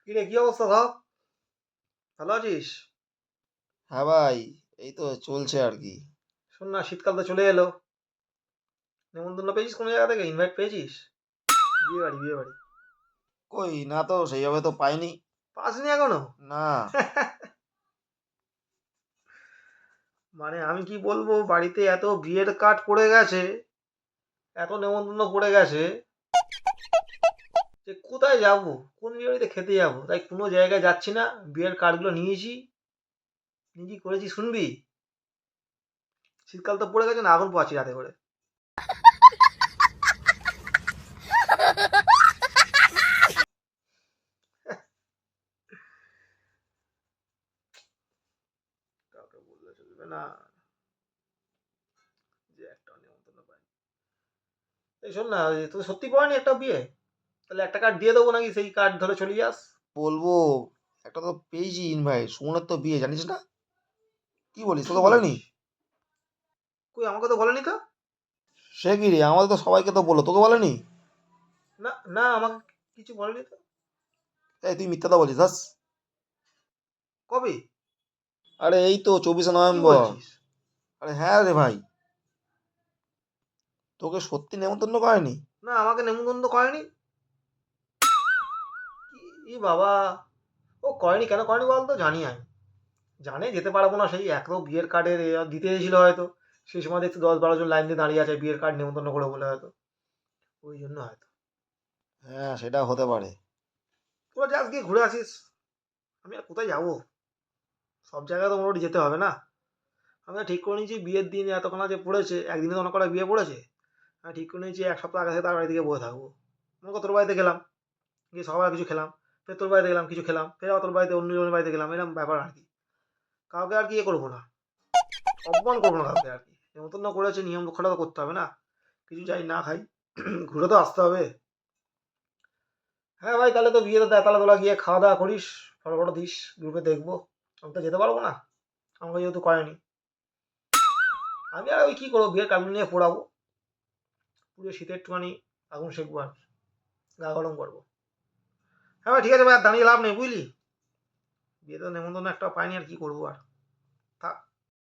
কিরে, কি অবস্থা সব? ভালো আছিস? হ্যাঁ ভাই, এই তো চলছে আর কি। শোন না, শীতকাল তো চলে এলো। নেমন্তন্ন পেয়েছিস কোনো জায়গা থেকে? ইনভাইট পেয়েছিস? বিয়ে বাড়ি, বিয়ে বাড়ি। কই না তো, সেইভাবে তো পাইনি। পাসনি এখনো? না। মানে আমি কি বলবো, বাড়িতে এত বিয়ের কার্ড পড়ে গেছে, এত নেমন্তন্ন পড়ে গেছে, যে কোথায় যাব, কোন বিয়ে বাড়িতে খেতে যাব, তাই কোনো জায়গায় যাচ্ছি না। বিয়ের কার্ডগুলো নিয়েছি, নিজেই করেছি, শুনবি? শীতকাল তো পড়ে গেছে না, আগুন পোয়াচ্ছি রাতে করে। কাউকে বললে চলবে না যে একটা নেমন্তন্ন পাইনি। এই শোন না, তুই সত্যি পাওয়ানি একটা বিয়ে? তাহলে একটা কার্ড দিয়ে দেবো, নাকি সেই কার্ড ধরে চলে যাস? বলবো, একটা তো পেয়েছি ইনভাইট, সুমনের তো বিয়ে, জানিস না? কি বলিস, কি তোকে বলেনি? বলিস? কই, আমাকে তো বলেনি তো। সে কি রে, আমাদের তো সবাইকে তো বললো, তোকে বলেনি? না না, আমাকে কিছু বলেনি তো। এই তুই মিথ্যা তো বলছিস, দাস। কবে? আরে এই তো 24শে কি নভেম্বর। বলছিস? আরে হ্যাঁ রে ভাই, তোকে সত্যি নেমন্তন্ন করেনি? না, আমাকে নেমন্তন্ন করেনি। ই বাবা! ও করেনি, কেন করেনি বলতো? জানি আমি। জানে যেতে পারবো না, সেই এক তো বিয়ের কার্ডের দিতে এসেছিল হয়তো। সেই সময় দেখছি 10-12 জন লাইন দিয়ে দাঁড়িয়ে আছে বিয়ের কার্ড নেমন্তন্ন করে বলে, হয়তো ওই জন্য হয়তো। হ্যাঁ, সেটা হতে পারে। তোরা যাস, গিয়ে ঘুরে আসিস। আমি আর কোথায় যাবো? সব জায়গায় তো মোটামুটি যেতে হবে না। আমি ঠিক করে নিয়েছি, বিয়ের দিন এতক্ষণ যে পড়েছে, একদিনে তো অনেক কটা বিয়ে পড়েছে। আমি ঠিক করে নিয়েছি এক সপ্তাহ আগে থেকে তার বাড়ি থেকে বসে থাকবো। মনে কর তোর বাড়িতে গেলাম, গিয়ে সকালে কিছু খেলাম, ফের তোর বাড়িতে গেলাম কিছু খেলাম, ফের আবার তোর বাড়িতে অন্য জনের বাড়িতে গেলাম, এরকম ব্যাপার আর কি। কাউকে আর কি ইয়ে করবো না, অপমান করবো না কাউকে আর কি। নেমন্তন্ন করেছে, নিয়ম রক্ষাটা তো করতে হবে না। কিছু চাই না খাই, ঘুরে তো আসতে হবে। হ্যাঁ ভাই, তাহলে তো বিয়েতে তাহলে তোলা গিয়ে খাওয়া দাওয়া করিস, ফটো ফটো দিস, গ্রুপে দেখবো। আমি তো যেতে পারবো না, আমাকে যেহেতু করেনি। আমি আর ওই কী করবো, বিয়ের কার্ড নিয়ে পোড়াবো, পুরো শীতে একটুখানি আগুন সেঁকবো আর গা গরম করবো। হ্যাঁ ভাই, ঠিক আছে ভাই, আর দাঁড়িয়ে লাভ নেই বুঝলি। বিয়েতে তো নেমন্তন্ন একটা পাইনি, আর কি করবো আর।